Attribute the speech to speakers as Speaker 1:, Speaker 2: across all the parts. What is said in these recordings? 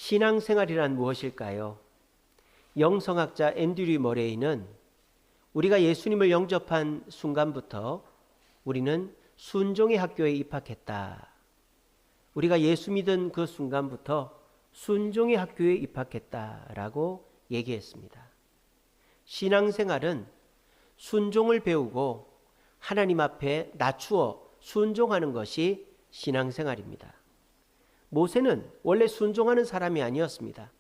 Speaker 1: 신앙생활이란 무엇일까요? 영성학자 앤드류 머레이는 우리가 예수님을 영접한 순간부터 우리는 순종의 학교에 입학했다. 우리가 예수 믿은 그 순간부터 순종의 학교에 입학했다라고 얘기했습니다. 신앙생활은 순종을 배우고 하나님 앞에 낮추어 순종하는 것이 신앙생활입니다. 모세는 원래 순종하는 사람이 아니었습니다.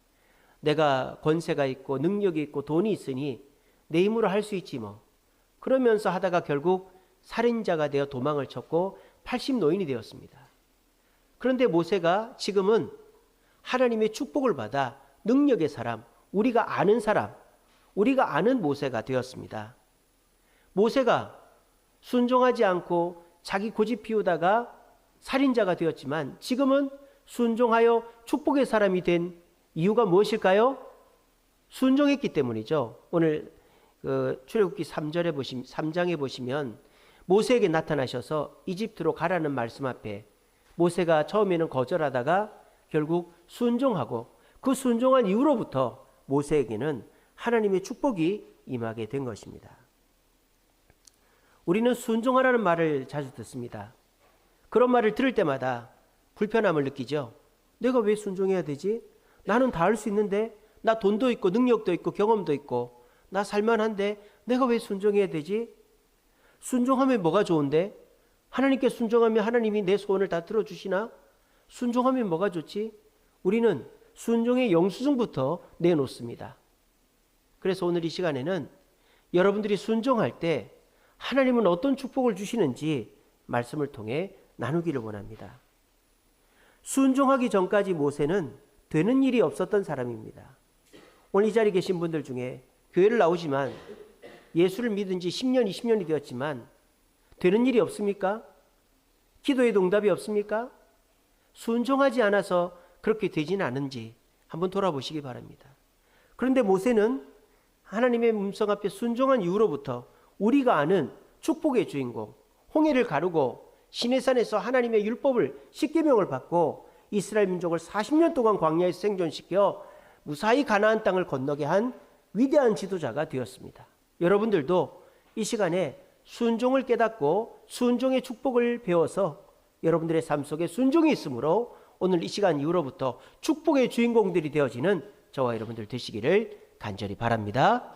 Speaker 1: 내가 권세가 있고 능력이 있고 돈이 있으니 내 힘으로 할 수 있지 뭐. 그러면서 하다가 결국 살인자가 되어 도망을 쳤고 80노인이 되었습니다. 그런데 모세가 지금은 하나님의 축복을 받아 능력의 사람, 우리가 아는 사람, 우리가 아는 모세가 되었습니다. 모세가 순종하지 않고 자기 고집 피우다가 살인자가 되었지만 지금은 순종하여 축복의 사람이 된 이유가 무엇일까요? 순종했기 때문이죠. 오늘 출애굽기 3장에 보시면 모세에게 나타나셔서 이집트로 가라는 말씀 앞에 모세가 처음에는 거절하다가 결국 순종하고 그 순종한 이후로부터 모세에게는 하나님의 축복이 임하게 된 것입니다. 우리는 순종하라는 말을 자주 듣습니다. 그런 말을 들을 때마다 불편함을 느끼죠. 내가 왜 순종해야 되지? 나는 다 할 수 있는데, 나 돈도 있고 능력도 있고 경험도 있고 나 살만한데 내가 왜 순종해야 되지? 순종하면 뭐가 좋은데? 하나님께 순종하면 하나님이 내 소원을 다 들어주시나? 순종하면 뭐가 좋지? 우리는 순종의 영수증부터 내놓습니다. 그래서 오늘 이 시간에는 여러분들이 순종할 때 하나님은 어떤 축복을 주시는지 말씀을 통해 나누기를 원합니다. 순종하기 전까지 모세는 되는 일이 없었던 사람입니다. 오늘 이 자리에 계신 분들 중에 교회를 나오지만 예수를 믿은 지 10년, 20년이 되었지만 되는 일이 없습니까? 기도에도 응답이 없습니까? 순종하지 않아서 그렇게 되지는 않은지 한번 돌아보시기 바랍니다. 그런데 모세는 하나님의 음성 앞에 순종한 이후로부터 우리가 아는 축복의 주인공, 홍해를 가르고 시내산에서 하나님의 율법을 10계명을 받고 이스라엘 민족을 40년 동안 광야에서 생존시켜 무사히 가나안 땅을 건너게 한 위대한 지도자가 되었습니다. 여러분들도 이 시간에 순종을 깨닫고 순종의 축복을 배워서 여러분들의 삶 속에 순종이 있으므로 오늘 이 시간 이후로부터 축복의 주인공들이 되어지는 저와 여러분들 되시기를 간절히 바랍니다.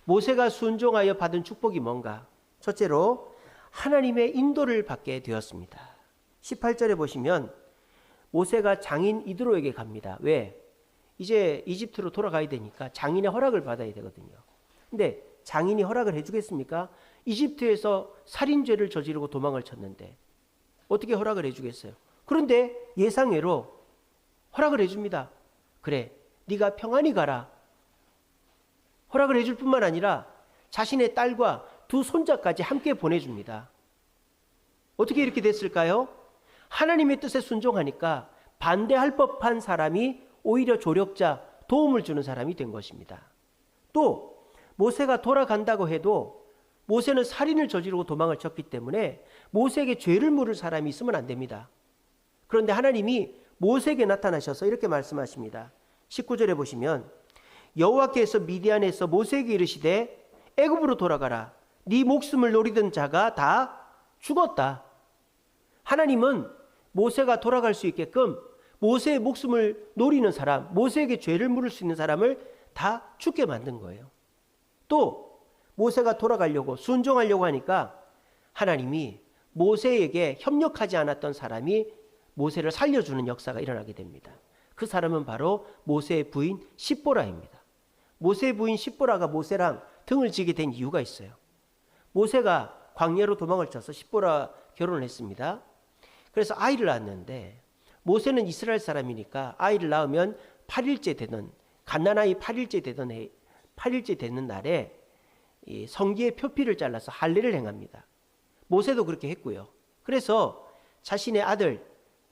Speaker 1: 모세가 순종하여 받은 축복이 뭔가? 첫째로 하나님의 인도를 받게 되었습니다. 18절에 보시면 모세가 장인 이드로에게 갑니다. 왜? 이제 이집트로 돌아가야 되니까 장인의 허락을 받아야 되거든요. 근데 장인이 허락을 해주겠습니까? 이집트에서 살인죄를 저지르고 도망을 쳤는데 어떻게 허락을 해주겠어요? 그런데 예상외로 허락을 해줍니다. 그래, 네가 평안히 가라. 허락을 해줄 뿐만 아니라 자신의 딸과 두 손자까지 함께 보내줍니다. 어떻게 이렇게 됐을까요? 하나님의 뜻에 순종하니까 반대할 법한 사람이 오히려 조력자, 도움을 주는 사람이 된 것입니다. 또 모세가 돌아간다고 해도 모세는 살인을 저지르고 도망을 쳤기 때문에 모세에게 죄를 물을 사람이 있으면 안 됩니다. 그런데 하나님이 모세에게 나타나셔서 이렇게 말씀하십니다. 19절에 보시면 여호와께서 미디안에서 모세에게 이르시되 애굽으로 돌아가라. 네 목숨을 노리던 자가 다 죽었다. 하나님은 모세가 돌아갈 수 있게끔 모세의 목숨을 노리는 사람, 모세에게 죄를 물을 수 있는 사람을 다 죽게 만든 거예요. 또 모세가 돌아가려고 순종하려고 하니까 하나님이 모세에게 협력하지 않았던 사람이 모세를 살려주는 역사가 일어나게 됩니다. 그 사람은 바로 모세의 부인 십보라입니다. 모세의 부인 십보라가 모세랑 등을 지게 된 이유가 있어요. 모세가 광야로 도망을 쳐서 십보라 결혼을 했습니다. 그래서 아이를 낳았는데 모세는 이스라엘 사람이니까 아이를 낳으면 8일째 되던 갓난아이 8일째 되는 날에 이 성기의 표피를 잘라서 할례를 행합니다. 모세도 그렇게 했고요. 그래서 자신의 아들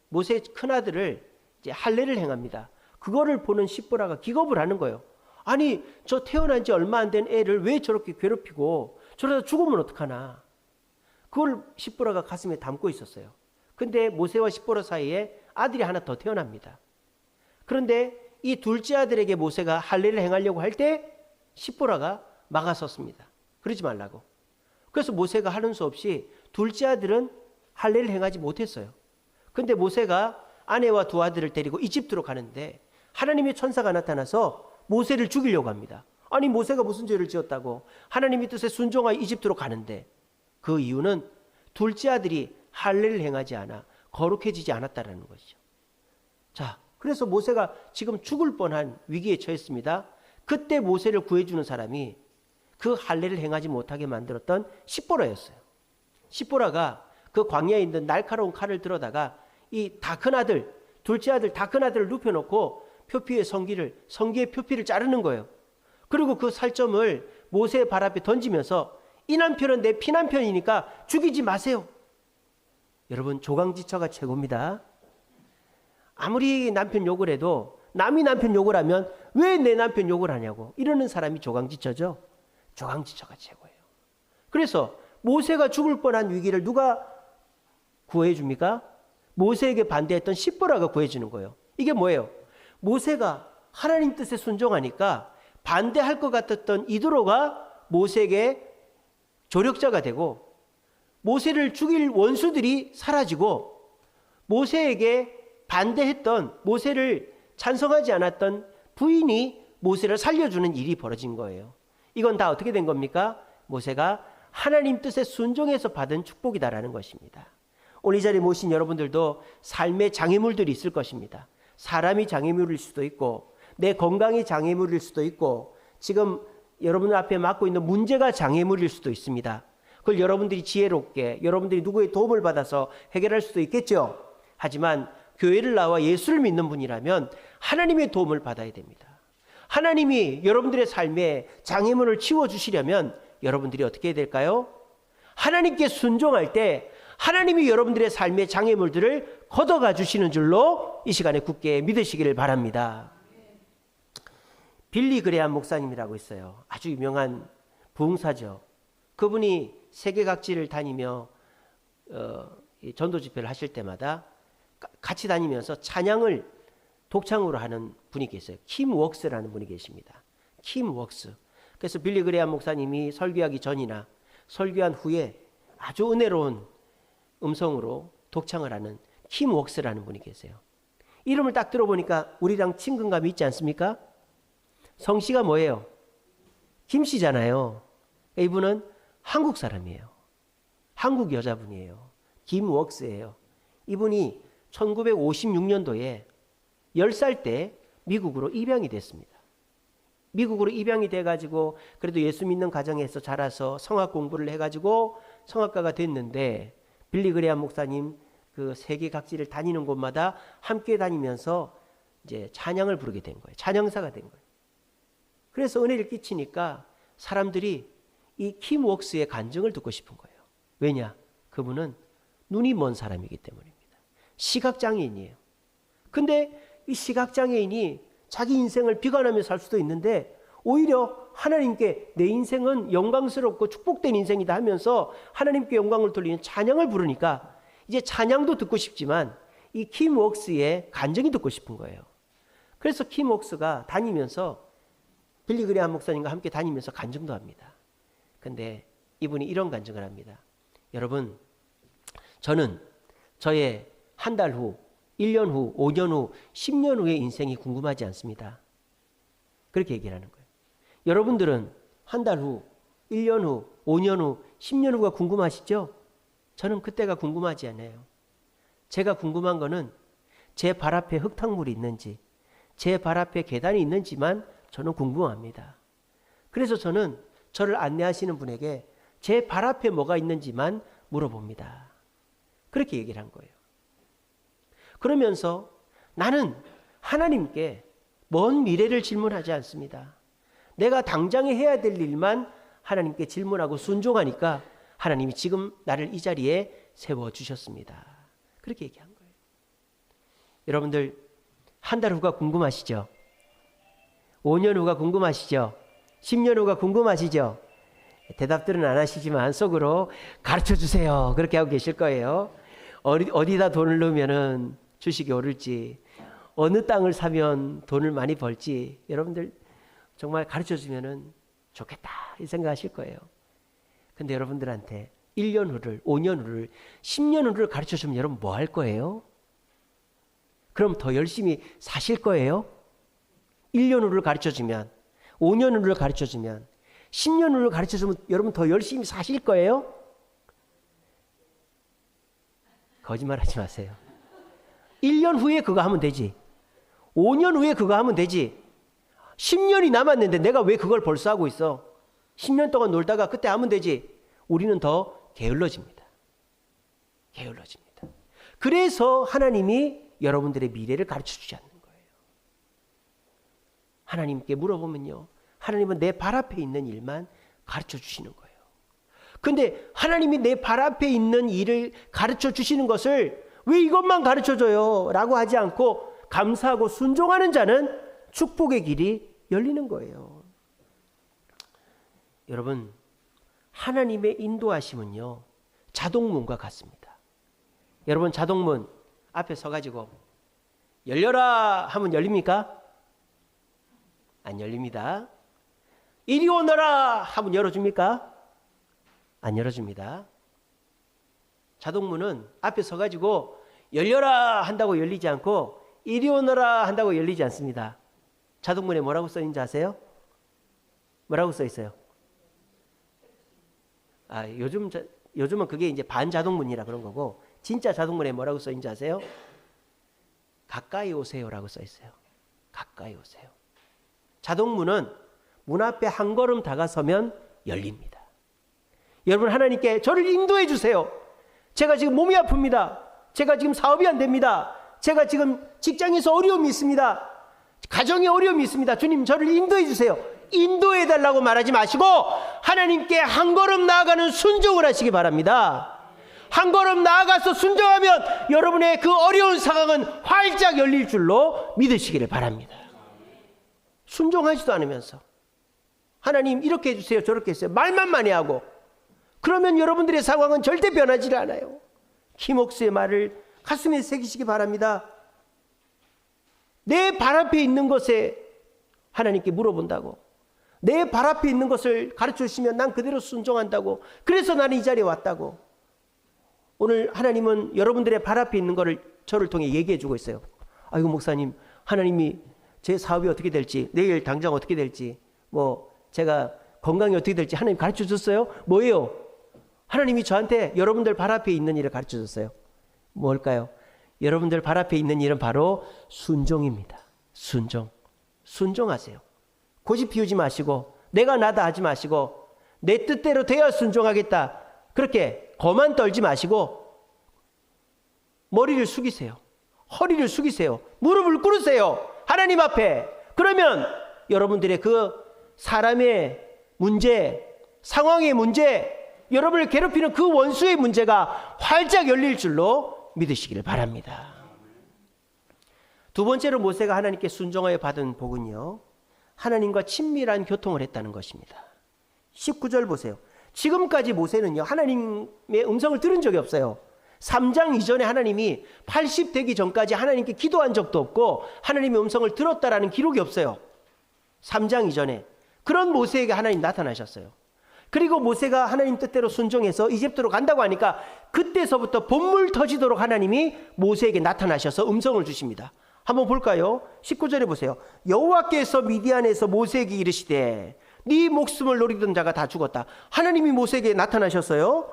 Speaker 1: 모세의 큰 아들을 이제 할례를 행합니다. 그거를 보는 십보라가 기겁을 하는 거예요. 아니 저 태어난 지 얼마 안 된 애를 왜 저렇게 괴롭히고 저러다 죽으면 어떡하나. 그걸 십보라가 가슴에 담고 있었어요. 근데 모세와 십보라 사이에 아들이 하나 더 태어납니다. 그런데 이 둘째 아들에게 모세가 할례를 행하려고 할 때 십보라가 막아섰습니다. 그러지 말라고. 그래서 모세가 하는 수 없이 둘째 아들은 할례를 행하지 못했어요. 근데 모세가 아내와 두 아들을 데리고 이집트로 가는데 하나님의 천사가 나타나서 모세를 죽이려고 합니다. 아니 모세가 무슨 죄를 지었다고. 하나님의 뜻에 순종하여 이집트로 가는데 그 이유는 둘째 아들이 할례를 행하지 않아 거룩해지지 않았다라는 것이죠. 자, 그래서 모세가 지금 죽을 뻔한 위기에 처했습니다. 그때 모세를 구해주는 사람이 그 할례를 행하지 못하게 만들었던 십보라였어요. 십보라가 그 광야에 있는 날카로운 칼을 들어다가 이 다 큰 아들, 둘째 아들 다 큰 아들을 눕혀놓고 표피의 성기의 표피를 자르는 거예요. 그리고 그 살점을 모세의 발 앞에 던지면서 이 남편은 내 피남편이니까 죽이지 마세요. 여러분, 조강지처가 최고입니다. 아무리 남편 욕을 해도 남이 남편 욕을 하면 왜 내 남편 욕을 하냐고 이러는 사람이 조강지처죠. 조강지처가 최고예요. 그래서 모세가 죽을 뻔한 위기를 누가 구해줍니까? 모세에게 반대했던 십보라가 구해주는 거예요. 이게 뭐예요? 모세가 하나님 뜻에 순종하니까 반대할 것 같았던 이드로가 모세에게 조력자가 되고 모세를 죽일 원수들이 사라지고 모세에게 반대했던, 모세를 찬성하지 않았던 부인이 모세를 살려주는 일이 벌어진 거예요. 이건 다 어떻게 된 겁니까? 모세가 하나님 뜻에 순종해서 받은 축복이다라는 것입니다. 오늘 이 자리에 모신 여러분들도 삶의 장애물들이 있을 것입니다. 사람이 장애물일 수도 있고 내 건강이 장애물일 수도 있고 지금 여러분들 앞에 맡고 있는 문제가 장애물일 수도 있습니다. 그걸 여러분들이 지혜롭게 여러분들이 누구의 도움을 받아서 해결할 수도 있겠죠. 하지만 교회를 나와 예수를 믿는 분이라면 하나님의 도움을 받아야 됩니다. 하나님이 여러분들의 삶에 장애물을 치워주시려면 여러분들이 어떻게 해야 될까요? 하나님께 순종할 때 하나님이 여러분들의 삶의 장애물들을 걷어가 주시는 줄로 이 시간에 굳게 믿으시기를 바랍니다. 빌리 그레함 목사님이라고 있어요. 아주 유명한 부흥사죠. 그분이 세계 각지를 다니며 전도 집회를 하실 때마다 같이 다니면서 찬양을 독창으로 하는 분이 계세요. 킴 웍스라는 분이 계십니다. 킴 웍스. 그래서 빌리 그레함 목사님이 설교하기 전이나 설교한 후에 아주 은혜로운 음성으로 독창을 하는 킴 웍스라는 분이 계세요. 이름을 딱 들어보니까 우리랑 친근감이 있지 않습니까? 성씨가 뭐예요? 김씨잖아요. 이분은 한국 사람이에요. 한국 여자분이에요. 김 웍스예요. 이분이 1956년도에 10살 때 미국으로 입양이 됐습니다. 미국으로 입양이 돼가지고 그래도 예수 믿는 가정에서 자라서 성악 공부를 해가지고 성악가가 됐는데 빌리 그레함 목사님 그 세계 각지를 다니는 곳마다 함께 다니면서 이제 찬양을 부르게 된 거예요. 찬양사가 된 거예요. 그래서 은혜를 끼치니까 사람들이 이 킴 웍스의 간증을 듣고 싶은 거예요. 왜냐? 그분은 눈이 먼 사람이기 때문입니다. 시각장애인이에요. 근데 이 시각장애인이 자기 인생을 비관하며 살 수도 있는데 오히려 하나님께 내 인생은 영광스럽고 축복된 인생이다 하면서 하나님께 영광을 돌리는 찬양을 부르니까 이제 찬양도 듣고 싶지만 이 킴 웍스의 간증이 듣고 싶은 거예요. 그래서 킴 웍스가 다니면서 빌리 그레함 목사님과 함께 다니면서 간증도 합니다. 근데 이분이 이런 간증을 합니다. 여러분, 저는 저의 한 달 후, 1년 후, 5년 후, 10년 후의 인생이 궁금하지 않습니다. 그렇게 얘기를 하는 거예요. 여러분들은 한 달 후, 1년 후, 5년 후, 10년 후가 궁금하시죠? 저는 그때가 궁금하지 않아요. 제가 궁금한 거는 제 발 앞에 흙탕물이 있는지, 제 발 앞에 계단이 있는지만 저는 궁금합니다. 그래서 저는 저를 안내하시는 분에게 제 발 앞에 뭐가 있는지만 물어봅니다. 그렇게 얘기를 한 거예요. 그러면서 나는 하나님께 먼 미래를 질문하지 않습니다. 내가 당장에 해야 될 일만 하나님께 질문하고 순종하니까 하나님이 지금 나를 이 자리에 세워주셨습니다. 그렇게 얘기한 거예요. 여러분들 한 달 후가 궁금하시죠? 5년 후가 궁금하시죠? 10년 후가 궁금하시죠? 대답들은 안 하시지만 속으로 가르쳐 주세요. 그렇게 하고 계실 거예요. 어디다 돈을 넣으면 주식이 오를지, 어느 땅을 사면 돈을 많이 벌지 여러분들 정말 가르쳐 주면은 좋겠다 이 생각하실 거예요. 근데 여러분들한테 1년 후를, 5년 후를, 10년 후를 가르쳐 주면 여러분 뭐 할 거예요? 그럼 더 열심히 사실 거예요? 1년 후를 가르쳐 주면, 5년 후를 가르쳐 주면, 10년 후를 가르쳐 주면 여러분 더 열심히 사실 거예요? 거짓말 하지 마세요. 1년 후에 그거 하면 되지. 5년 후에 그거 하면 되지. 10년이 남았는데 내가 왜 그걸 벌써 하고 있어? 10년 동안 놀다가 그때 하면 되지. 우리는 더 게을러집니다. 게을러집니다. 그래서 하나님이 여러분들의 미래를 가르쳐 주지 않는 거예요. 하나님께 물어보면요. 하나님은 내 발 앞에 있는 일만 가르쳐 주시는 거예요. 근데 하나님이 내 발 앞에 있는 일을 가르쳐 주시는 것을 왜 이것만 가르쳐 줘요? 라고 하지 않고 감사하고 순종하는 자는 축복의 길이 열리는 거예요. 여러분, 하나님의 인도하심은요, 자동문과 같습니다. 여러분, 자동문 앞에 서가지고 열려라 하면 열립니까? 안 열립니다. 이리 오너라 하면 열어줍니까? 안 열어줍니다. 자동문은 앞에 서가지고 열려라 한다고 열리지 않고 이리 오너라 한다고 열리지 않습니다. 자동문에 뭐라고 써있는지 아세요? 뭐라고 써있어요? 요즘은 그게 이제 반자동문이라 그런 거고, 진짜 자동문에 뭐라고 써있는지 아세요? 가까이 오세요라고 써있어요. 가까이 오세요. 자동문은 문 앞에 한 걸음 다가서면 열립니다. 여러분, 하나님께 저를 인도해 주세요. 제가 지금 몸이 아픕니다. 제가 지금 사업이 안 됩니다. 제가 지금 직장에서 어려움이 있습니다. 가정에 어려움이 있습니다. 주님, 저를 인도해 주세요. 인도해 달라고 말하지 마시고 하나님께 한 걸음 나아가는 순종을 하시기 바랍니다. 한 걸음 나아가서 순종하면 여러분의 그 어려운 상황은 활짝 열릴 줄로 믿으시기를 바랍니다. 순종하지도 않으면서 하나님 이렇게 해주세요, 저렇게 해주세요 말만 많이 하고 그러면 여러분들의 상황은 절대 변하지 않아요. 키목수의 말을 가슴에 새기시기 바랍니다. 내 발 앞에 있는 것에 하나님께 물어본다고, 내 발 앞에 있는 것을 가르쳐 주시면 난 그대로 순종한다고, 그래서 나는 이 자리에 왔다고. 오늘 하나님은 여러분들의 발 앞에 있는 것을 저를 통해 얘기해 주고 있어요. 아이고 목사님, 하나님이 제 사업이 어떻게 될지, 내일 당장 어떻게 될지, 뭐 제가 건강이 어떻게 될지 하나님 가르쳐 줬어요? 뭐예요? 하나님이 저한테 여러분들 발 앞에 있는 일을 가르쳐 줬어요. 뭘까요? 여러분들 발 앞에 있는 일은 바로 순종입니다. 순종. 순종하세요. 고집 피우지 마시고 내가 나다 하지 마시고 내 뜻대로 되어 순종하겠다 그렇게 거만 떨지 마시고 머리를 숙이세요. 허리를 숙이세요. 무릎을 꿇으세요. 하나님 앞에. 그러면 여러분들의 그 사람의 문제, 상황의 문제, 여러분을 괴롭히는 그 원수의 문제가 활짝 열릴 줄로 믿으시기를 바랍니다. 두 번째로 모세가 하나님께 순종하여 받은 복은요, 하나님과 친밀한 교통을 했다는 것입니다. 19절 보세요. 지금까지 모세는요, 하나님의 음성을 들은 적이 없어요. 3장 이전에 하나님이 80 되기 전까지 하나님께 기도한 적도 없고 하나님의 음성을 들었다라는 기록이 없어요. 3장 이전에. 그런 모세에게 하나님 나타나셨어요. 그리고 모세가 하나님 뜻대로 순종해서 이집트로 간다고 하니까 그때서부터 본물 터지도록 하나님이 모세에게 나타나셔서 음성을 주십니다. 한번 볼까요? 19절에 보세요. 여호와께서 미디안에서 모세에게 이르시되 네 목숨을 노리던 자가 다 죽었다. 하나님이 모세에게 나타나셨어요.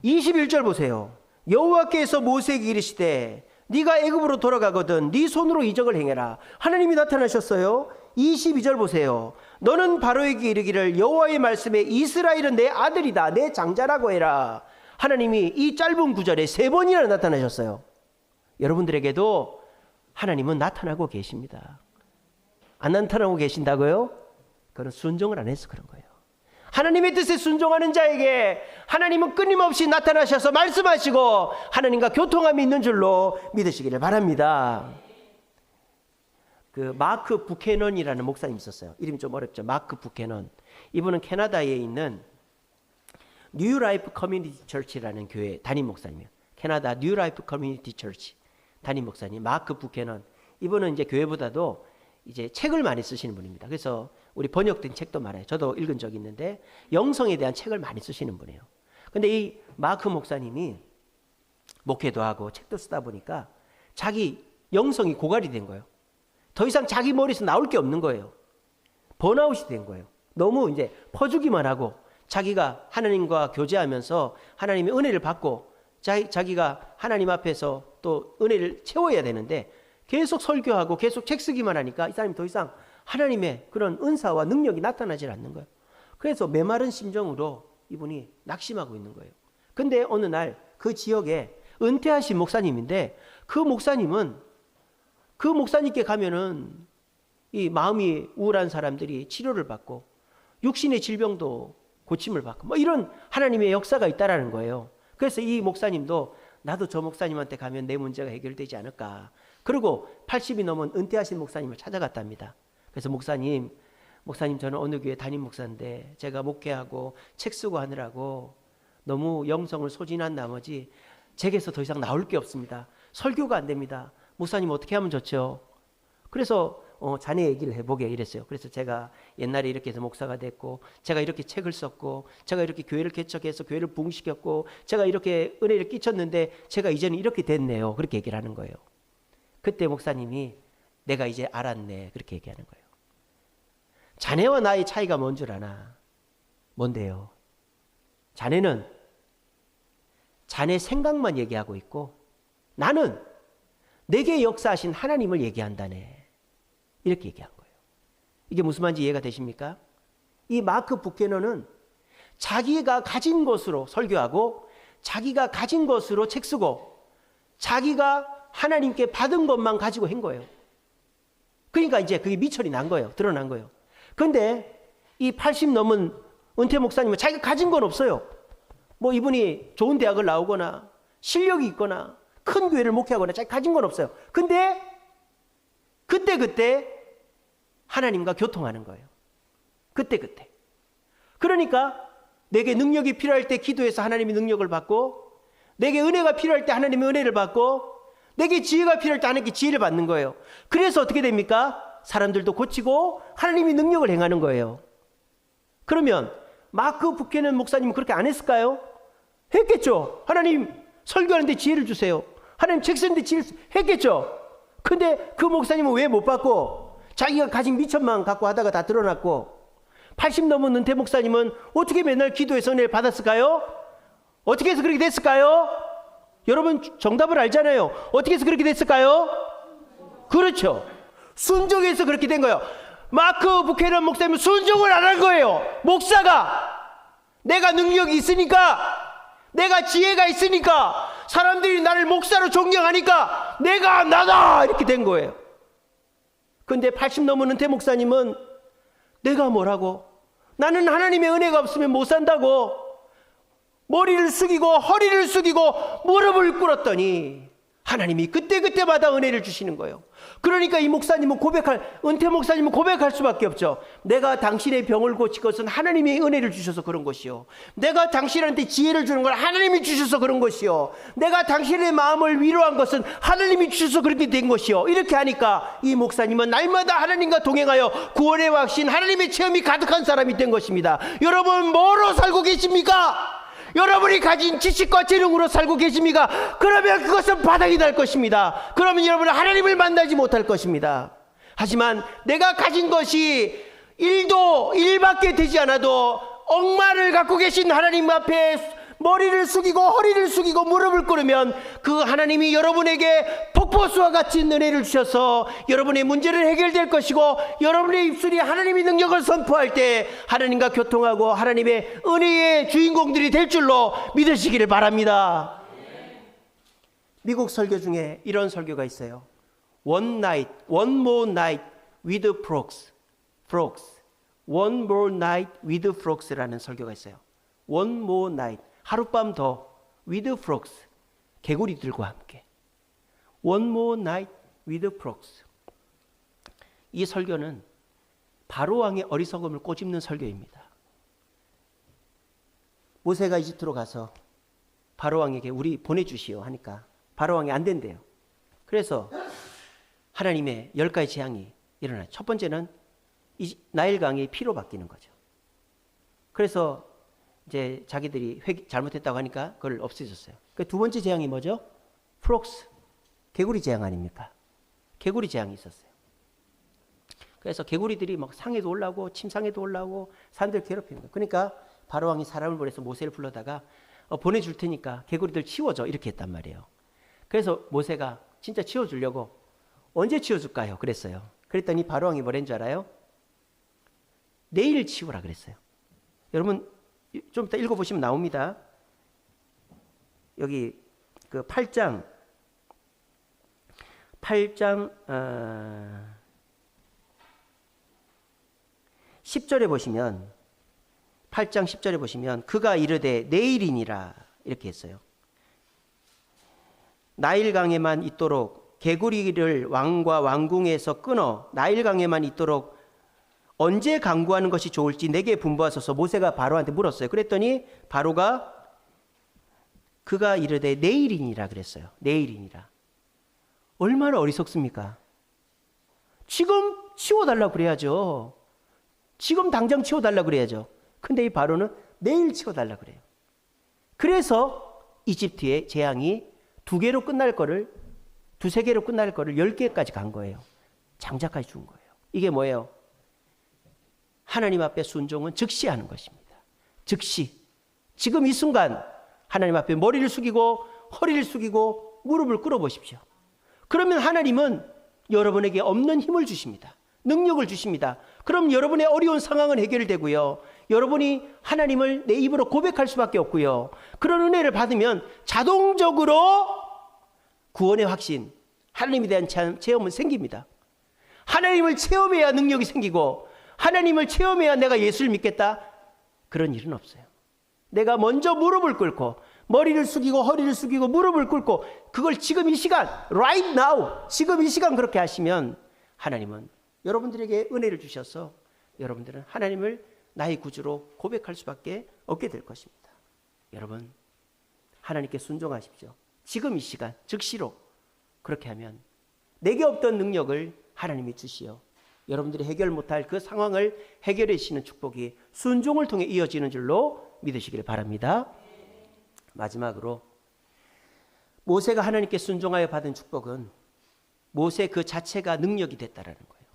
Speaker 1: 21절 보세요. 여호와께서 모세에게 이르시되 네가 애굽으로 돌아가거든 네 손으로 이적을 행해라. 하나님이 나타나셨어요. 22절 보세요. 너는 바로에게 이르기를 여호와의 말씀에 이스라엘은 내 아들이다, 내 장자라고 해라. 하나님이 이 짧은 구절에 3번이나 나타나셨어요. 여러분들에게도 하나님은 나타나고 계십니다. 안 나타나고 계신다고요? 그건 순종을 안 해서 그런 거예요. 하나님의 뜻에 순종하는 자에게 하나님은 끊임없이 나타나셔서 말씀하시고 하나님과 교통함이 있는 줄로 믿으시기를 바랍니다. 그 마크 부캐넌이라는 목사님 있었어요. 이름이 좀 어렵죠. 마크 부캐넌. 이분은 캐나다에 있는 뉴 라이프 커뮤니티 처치라는 교회 담임 목사님이에요. 캐나다 뉴 라이프 커뮤니티 처치 담임 목사님 마크 부캐넌. 이분은 이제 교회보다도 이제 책을 많이 쓰시는 분입니다. 그래서 우리 번역된 책도 많아요. 저도 읽은 적이 있는데 영성에 대한 책을 많이 쓰시는 분이에요. 근데 이 마크 목사님이 목회도 하고 책도 쓰다 보니까 자기 영성이 고갈이 된 거예요. 더 이상 자기 머리에서 나올 게 없는 거예요. 번아웃이 된 거예요. 너무 이제 퍼주기만 하고 자기가 하나님과 교제하면서 하나님의 은혜를 받고 자기가 하나님 앞에서 또 은혜를 채워야 되는데 계속 설교하고 계속 책 쓰기만 하니까 이 사람이 더 이상 하나님의 그런 은사와 능력이 나타나질 않는 거예요. 그래서 메마른 심정으로 이분이 낙심하고 있는 거예요. 근데 어느 날 그 지역에 은퇴하신 목사님인데 그 목사님께 가면은 이 마음이 우울한 사람들이 치료를 받고 육신의 질병도 고침을 받고 뭐 이런 하나님의 역사가 있다라는 거예요. 그래서 이 목사님도 나도 저 목사님한테 가면 내 문제가 해결되지 않을까. 그리고 80이 넘은 은퇴하신 목사님을 찾아갔답니다. 그래서 목사님 저는 어느 교회 담임 목사인데 제가 목회하고 책 쓰고 하느라고 너무 영성을 소진한 나머지 제게서 더 이상 나올 게 없습니다. 설교가 안 됩니다. 목사님 어떻게 하면 좋죠? 그래서 자네 얘기를 해보게 이랬어요. 그래서 제가 옛날에 이렇게 해서 목사가 됐고 제가 이렇게 책을 썼고 제가 이렇게 교회를 개척해서 교회를 부흥시켰고 제가 이렇게 은혜를 끼쳤는데 제가 이제는 이렇게 됐네요. 그렇게 얘기를 하는 거예요. 그때 목사님이 내가 이제 알았네. 그렇게 얘기하는 거예요. 자네와 나의 차이가 뭔 줄 아나? 뭔데요? 자네는 자네 생각만 얘기하고 있고 나는 내게 역사하신 하나님을 얘기한다네. 이렇게 얘기한 거예요. 이게 무슨 말인지 이해가 되십니까? 이 마크 부캐너는 자기가 가진 것으로 설교하고 자기가 가진 것으로 책 쓰고 자기가 하나님께 받은 것만 가지고 한 거예요. 그러니까 이제 그게 미천이 난 거예요. 드러난 거예요. 그런데 이 80 넘은 은퇴 목사님은 자기가 가진 건 없어요. 뭐 이분이 좋은 대학을 나오거나 실력이 있거나 큰 교회를 목회하거나 자기가 가진 건 없어요. 근데 그때 하나님과 교통하는 거예요. 그때. 그러니까 내게 능력이 필요할 때 기도해서 하나님의 능력을 받고 내게 은혜가 필요할 때 하나님의 은혜를 받고 내게 지혜가 필요할 때 하나님께 지혜를 받는 거예요. 그래서 어떻게 됩니까? 사람들도 고치고 하나님이 능력을 행하는 거예요. 그러면 마크 부캐넌 목사님은 그렇게 안 했을까요? 했겠죠. 하나님 설교하는데 지혜를 주세요. 하나님 책 쓰는데 지혜를 했겠죠. 근데 그 목사님은 왜 못 받고 자기가 가진 미천만 갖고 하다가 다 드러났고 80 넘은 은퇴 목사님은 어떻게 맨날 기도해서 은혜를 받았을까요? 어떻게 해서 그렇게 됐을까요? 여러분 정답을 알잖아요. 어떻게 해서 그렇게 됐을까요? 그렇죠. 순종해서 그렇게 된 거예요. 마크 부캐넌 목사님은 순종을 안 한 거예요. 목사가 내가 능력이 있으니까 내가 지혜가 있으니까 사람들이 나를 목사로 존경하니까 내가 나다 이렇게 된 거예요. 근데 80 넘은 은퇴 목사님은 내가 뭐라고? 나는 하나님의 은혜가 없으면 못 산다고 머리를 숙이고 허리를 숙이고 무릎을 꿇었더니 하나님이 그때마다 은혜를 주시는 거예요. 그러니까 이 목사님은 은퇴 목사님은 고백할 수밖에 없죠. 내가 당신의 병을 고칠 것은 하나님이 은혜를 주셔서 그런 것이요. 내가 당신한테 지혜를 주는 건 하나님이 주셔서 그런 것이요. 내가 당신의 마음을 위로한 것은 하나님이 주셔서 그렇게 된 것이요. 이렇게 하니까 이 목사님은 날마다 하나님과 동행하여 구원의 확신, 하나님의 체험이 가득한 사람이 된 것입니다. 여러분 뭐로 살고 계십니까? 여러분이 가진 지식과 재능으로 살고 계십니까? 그러면 그것은 바닥이 날 것입니다. 그러면 여러분은 하나님을 만나지 못할 것입니다. 하지만 내가 가진 것이 1밖에 되지 않아도 억만을 갖고 계신 하나님 앞에 머리를 숙이고 허리를 숙이고 무릎을 꿇으면 그 하나님이 여러분에게 폭포수와 같이 은혜를 주셔서 여러분의 문제를 해결될 것이고 여러분의 입술이 하나님의 능력을 선포할 때 하나님과 교통하고 하나님의 은혜의 주인공들이 될 줄로 믿으시기를 바랍니다. 미국 설교 중에 이런 설교가 있어요. One more night with frogs. One more night with frogs라는 설교가 있어요. One more night. 하룻밤 더 with frogs. 개구리들과 함께. One more night with frogs. 이 설교는 바로 왕의 어리석음을 꼬집는 설교입니다. 모세가 이집트로 가서 바로 왕에게 우리 보내주시오 하니까 바로 왕이 안 된대요. 그래서 하나님의 10가지 재앙이 일어나요. 첫 번째는 이 나일강이 피로 바뀌는 거죠. 그래서 이제 자기들이 잘못했다고 하니까 그걸 없애줬어요. 그 두 번째 재앙이 뭐죠? 프록스, 개구리 재앙 아닙니까? 개구리 재앙이 있었어요. 그래서 개구리들이 막 상에도 올라오고 침상에도 올라오고 사람들 괴롭히는 거예요. 그러니까 바로왕이 사람을 보내서 모세를 불러다가 보내줄 테니까 개구리들 치워줘 이렇게 했단 말이에요. 그래서 모세가 진짜 치워주려고 언제 치워줄까요? 그랬어요. 그랬더니 바로왕이 뭐랬는 줄 알아요? 내일 치우라 그랬어요. 여러분 좀 이따 읽어보시면 나옵니다. 여기 그 8장 10절에 보시면 8장 10절에 보시면 그가 이르되 내일이니라 이렇게 했어요. 나일강에만 있도록 개구리를 왕과 왕궁에서 끊어 나일강에만 있도록 언제 강구하는 것이 좋을지 내게 분부하소서. 모세가 바로한테 물었어요. 그랬더니 바로가 그가 이르되 내일이니라 그랬어요. 내일이니라. 얼마나 어리석습니까? 지금 치워달라고 그래야죠. 지금 당장 치워달라고 그래야죠. 근데 이 바로는 내일 치워달라고 그래요. 그래서 이집트의 재앙이 2개로 끝날 거를 2-3개로 끝날 거를 10개까지 간 거예요. 장자까지 준 거예요. 이게 뭐예요? 하나님 앞에 순종은 즉시 하는 것입니다. 즉시. 지금 이 순간 하나님 앞에 머리를 숙이고 허리를 숙이고 무릎을 꿇어보십시오. 그러면 하나님은 여러분에게 없는 힘을 주십니다. 능력을 주십니다. 그럼 여러분의 어려운 상황은 해결되고요. 여러분이 하나님을 내 입으로 고백할 수밖에 없고요. 그런 은혜를 받으면 자동적으로 구원의 확신, 하나님에 대한 체험은 생깁니다. 하나님을 체험해야 능력이 생기고 하나님을 체험해야 내가 예수를 믿겠다. 그런 일은 없어요. 내가 먼저 무릎을 꿇고 머리를 숙이고 허리를 숙이고 무릎을 꿇고 그걸 지금 이 시간 right now 지금 이 시간 그렇게 하시면 하나님은 여러분들에게 은혜를 주셔서 여러분들은 하나님을 나의 구주로 고백할 수밖에 없게 될 것입니다. 여러분 하나님께 순종하십시오. 지금 이 시간 즉시로 그렇게 하면 내게 없던 능력을 하나님이 주시어 여러분들이 해결 못할 그 상황을 해결해 주시는 축복이 순종을 통해 이어지는 줄로 믿으시길 바랍니다. 마지막으로 모세가 하나님께 순종하여 받은 축복은 모세 그 자체가 능력이 됐다라는 거예요.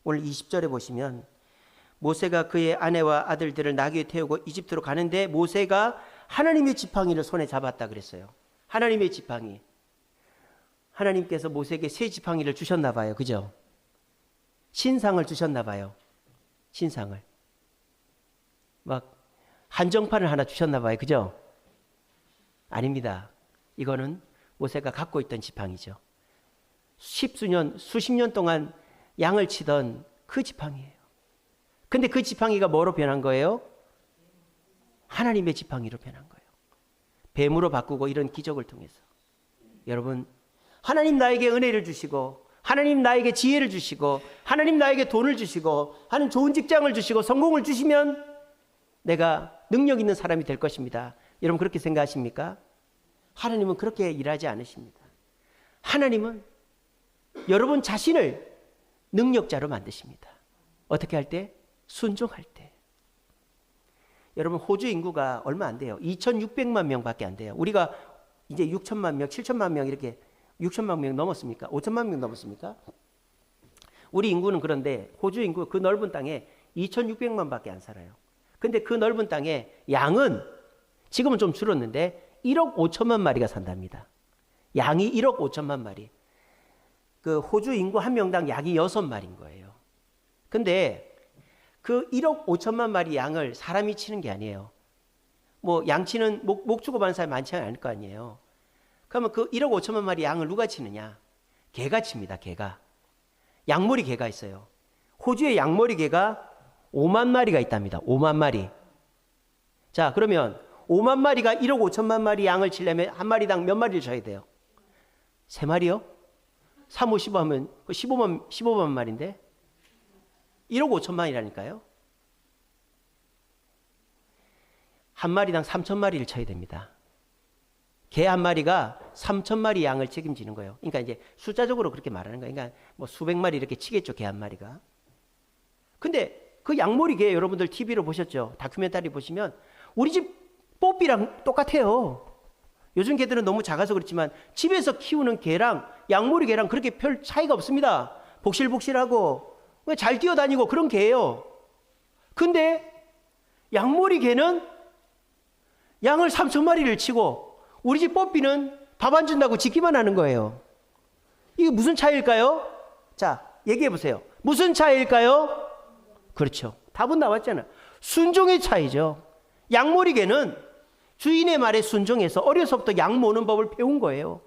Speaker 1: 오늘 20절에 보시면 모세가 그의 아내와 아들들을 나귀에 태우고 이집트로 가는데 모세가 하나님의 지팡이를 손에 잡았다 그랬어요. 하나님의 지팡이. 하나님께서 모세에게 새 지팡이를 주셨나 봐요. 그죠? 신상을 주셨나 봐요. 신상을. 막 한정판을 하나 주셨나 봐요. 그죠? 아닙니다. 이거는 모세가 갖고 있던 지팡이죠. 수십 년 동안 양을 치던 그 지팡이에요. 근데 그 지팡이가 뭐로 변한 거예요? 하나님의 지팡이로 변한 거예요. 뱀으로 바꾸고 이런 기적을 통해서. 여러분, 하나님 나에게 은혜를 주시고 하나님 나에게 지혜를 주시고 하나님 나에게 돈을 주시고 하나님 좋은 직장을 주시고 성공을 주시면 내가 능력 있는 사람이 될 것입니다. 여러분 그렇게 생각하십니까? 하나님은 그렇게 일하지 않으십니다. 하나님은 여러분 자신을 능력자로 만드십니다. 어떻게 할 때? 순종할 때. 여러분 호주 인구가 얼마 안 돼요. 2,600만 명밖에 안 돼요. 우리가 이제 6천만 명, 7천만 명 이렇게 6천만 명 넘었습니까? 5천만 명 넘었습니까? 우리 인구는 그런데 호주 인구 그 넓은 땅에 2,600만 밖에 안 살아요. 근데 그 넓은 땅에 양은 지금은 좀 줄었는데 1억 5천만 마리가 산답니다. 양이 1억 5천만 마리. 그 호주 인구 한 명당 약이 6마리인 거예요. 근데 그 1억 5천만 마리 양을 사람이 치는 게 아니에요. 뭐 양치는 목 주고 받는 사람이 많지 않을 거 아니에요. 그러면 그 1억 5천만 마리 양을 누가 치느냐? 개가 칩니다. 개가. 양머리 개가 있어요. 호주에 양머리 개가 5만 마리가 있답니다. 5만 마리. 자, 그러면 5만 마리가 1억 5천만 마리 양을 치려면 한 마리당 몇 마리를 쳐야 돼요? 3마리요? 3, 5, 15 하면 15만 마리인데 1억 5천만이라니까요. 한 마리당 3천 마리를 쳐야 됩니다. 개 한 마리가 3,000마리 양을 책임지는 거예요. 그러니까 이제 숫자적으로 그렇게 말하는 거예요. 그러니까 뭐 수백 마리 이렇게 치겠죠, 개 한 마리가. 근데 그 양모리 개 여러분들 TV로 보셨죠? 다큐멘터리 보시면 우리 집 뽀삐랑 똑같아요. 요즘 개들은 너무 작아서 그렇지만 집에서 키우는 개랑 양모리 개랑 그렇게 별 차이가 없습니다. 복실복실하고 잘 뛰어다니고 그런 개예요. 근데 양모리 개는 양을 3,000마리를 치고 우리 집 뽀삐는 밥 안 준다고 짖기만 하는 거예요. 이게 무슨 차이일까요? 자, 얘기해 보세요. 무슨 차이일까요? 그렇죠. 답은 나왔잖아요. 순종의 차이죠. 양모리 개는 주인의 말에 순종해서 어려서부터 양 모는 법을 배운 거예요.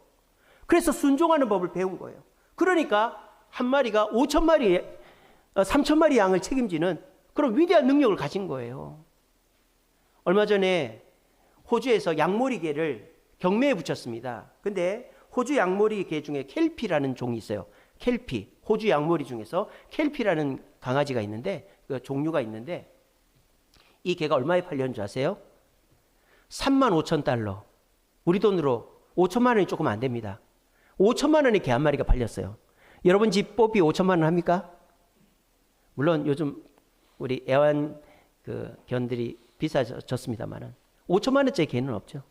Speaker 1: 그래서 순종하는 법을 배운 거예요. 그러니까 한 마리가 3,000마리 양을 책임지는 그런 위대한 능력을 가진 거예요. 얼마 전에 호주에서 양모리 개를 경매에 붙였습니다. 근데 호주 양모리 개 중에 켈피라는 종이 있어요. 켈피. 호주 양모리 중에서 켈피라는 강아지가 있는데 그 종류가 있는데 이 개가 얼마에 팔렸는 줄 아세요? 35,000달러. 우리 돈으로 5천만 원이 조금 안 됩니다. 5천만 원에 개 한 마리가 팔렸어요. 여러분 집 뽀삐 5천만 원 합니까? 물론 요즘 우리 애완 그 견들이 비싸졌습니다만은 5천만 원짜리 개는 없죠.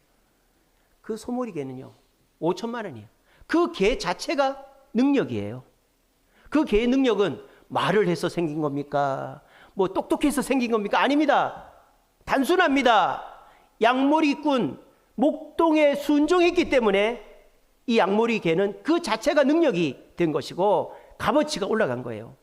Speaker 1: 그 소머리 개는요 5천만 원이에요. 그 개 자체가 능력이에요. 그 개의 능력은 말을 해서 생긴 겁니까? 뭐 똑똑해서 생긴 겁니까? 아닙니다. 단순합니다. 양모리꾼 목동에 순종했기 때문에 이 양모리 개는 그 자체가 능력이 된 것이고 값어치가 올라간 거예요.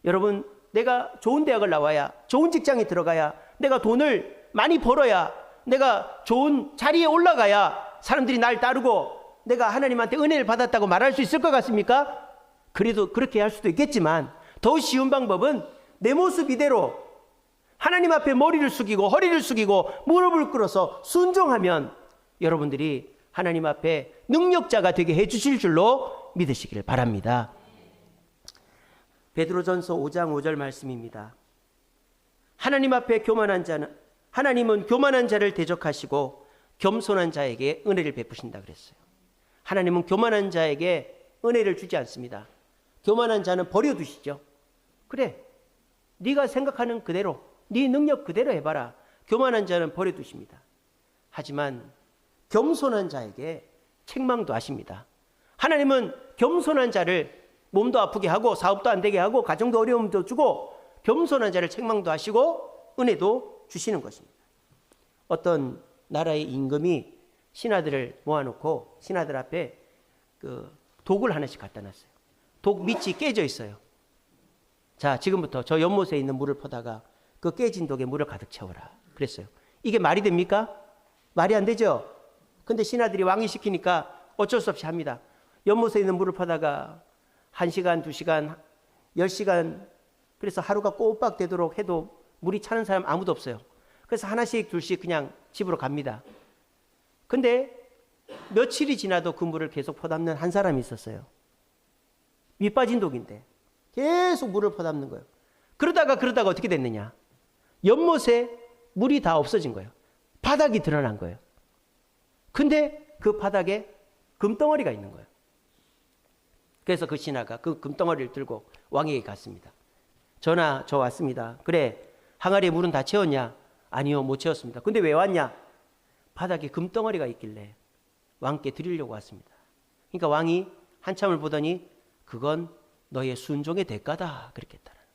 Speaker 1: 여러분, 내가 좋은 대학을 나와야, 좋은 직장에 들어가야, 내가 돈을 많이 벌어야, 내가 좋은 자리에 올라가야 사람들이 날 따르고 내가 하나님한테 은혜를 받았다고 말할 수 있을 것 같습니까? 그래도 그렇게 할 수도 있겠지만 더 쉬운 방법은 내 모습 이대로 하나님 앞에 머리를 숙이고 허리를 숙이고 무릎을 꿇어서 순종하면 여러분들이 하나님 앞에 능력자가 되게 해주실 줄로 믿으시기를 바랍니다. 베드로전서 5장 5절 말씀입니다. 하나님 앞에 교만한 자는, 하나님은 교만한 자를 대적하시고 겸손한 자에게 은혜를 베푸신다 그랬어요. 하나님은 교만한 자에게 은혜를 주지 않습니다. 교만한 자는 버려두시죠. 그래, 네가 생각하는 그대로, 네 능력 그대로 해봐라. 교만한 자는 버려두십니다. 하지만 겸손한 자에게 책망도 하십니다. 하나님은 겸손한 자를 몸도 아프게 하고 사업도 안 되게 하고 가정도 어려움도 주고 겸손한 자를 책망도 하시고 은혜도 주시는 것입니다. 어떤 나라의 임금이 신하들을 모아놓고 신하들 앞에 그 독을 하나씩 갖다 놨어요. 독 밑이 깨져 있어요. 자, 지금부터 저 연못에 있는 물을 퍼다가 그 깨진 독에 물을 가득 채워라 그랬어요. 이게 말이 됩니까? 말이 안 되죠. 근데 신하들이 왕이 시키니까 어쩔 수 없이 합니다. 연못에 있는 물을 퍼다가 1시간, 2시간, 10시간, 그래서 하루가 꼬박 되도록 해도 물이 차는 사람 아무도 없어요. 그래서 하나씩 둘씩 그냥 집으로 갑니다. 근데 며칠이 지나도 그 물을 계속 퍼담는 한 사람이 있었어요. 밑빠진 독인데 계속 물을 퍼담는 거예요. 그러다가 어떻게 됐느냐? 연못에 물이 다 없어진 거예요. 바닥이 드러난 거예요. 근데 그 바닥에 금덩어리가 있는 거예요. 그래서 그 신하가 그 금덩어리를 들고 왕에게 갔습니다. 전하, 저 왔습니다. 그래, 항아리에 물은 다 채웠냐? 아니요, 못 채웠습니다. 근데 왜 왔냐? 바닥에 금덩어리가 있길래 왕께 드리려고 왔습니다. 그러니까 왕이 한참을 보더니 그건 너의 순종의 대가다 그렇게 했다는 거예요.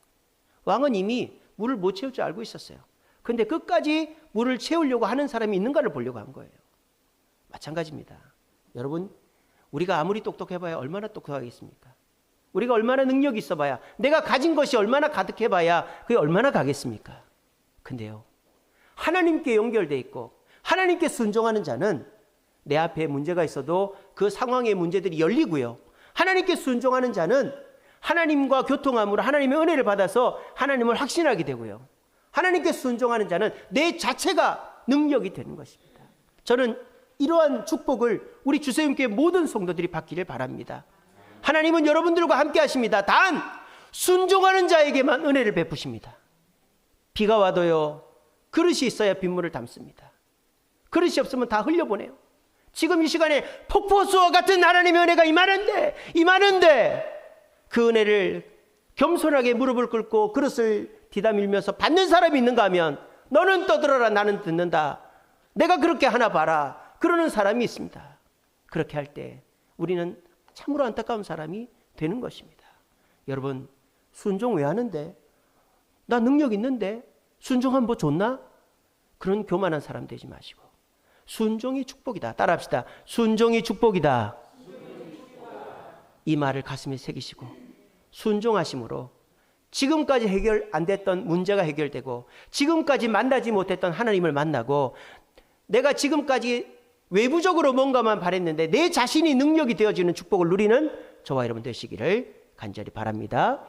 Speaker 1: 왕은 이미 물을 못 채울 줄 알고 있었어요. 근데 끝까지 물을 채우려고 하는 사람이 있는가를 보려고 한 거예요. 마찬가지입니다. 여러분, 우리가 아무리 똑똑해봐야 얼마나 똑똑하겠습니까? 우리가 얼마나 능력이 있어봐야, 내가 가진 것이 얼마나 가득해봐야 그게 얼마나 가겠습니까? 근데요, 하나님께 연결돼 있고 하나님께 순종하는 자는 내 앞에 문제가 있어도 그 상황의 문제들이 열리고요. 하나님께 순종하는 자는 하나님과 교통함으로 하나님의 은혜를 받아서 하나님을 확신하게 되고요. 하나님께 순종하는 자는 내 자체가 능력이 되는 것입니다. 저는 이러한 축복을 우리 주세임교회 모든 성도들이 받기를 바랍니다. 하나님은 여러분들과 함께 하십니다. 단 순종하는 자에게만 은혜를 베푸십니다. 비가 와도요, 그릇이 있어야 빗물을 담습니다. 그릇이 없으면 다 흘려보내요. 지금 이 시간에 폭포수와 같은 하나님의 은혜가 임하는데 그 은혜를 겸손하게 무릎을 꿇고 그릇을 디다밀면서 받는 사람이 있는가 하면 너는 떠들어라 나는 듣는다. 내가 그렇게 하나 봐라. 그러는 사람이 있습니다. 그렇게 할 때 우리는 참으로 안타까운 사람이 되는 것입니다. 여러분 순종 왜 하는데? 나 능력 있는데 순종하면 뭐 좋나? 그런 교만한 사람 되지 마시고 순종이 축복이다. 따라합시다. 순종이 축복이다. 이 말을 가슴에 새기시고 순종하심으로 지금까지 해결 안 됐던 문제가 해결되고 지금까지 만나지 못했던 하나님을 만나고 내가 지금까지 외부적으로 뭔가만 바랬는데 내 자신이 능력이 되어지는 축복을 누리는 저와 여러분 되시기를 간절히 바랍니다.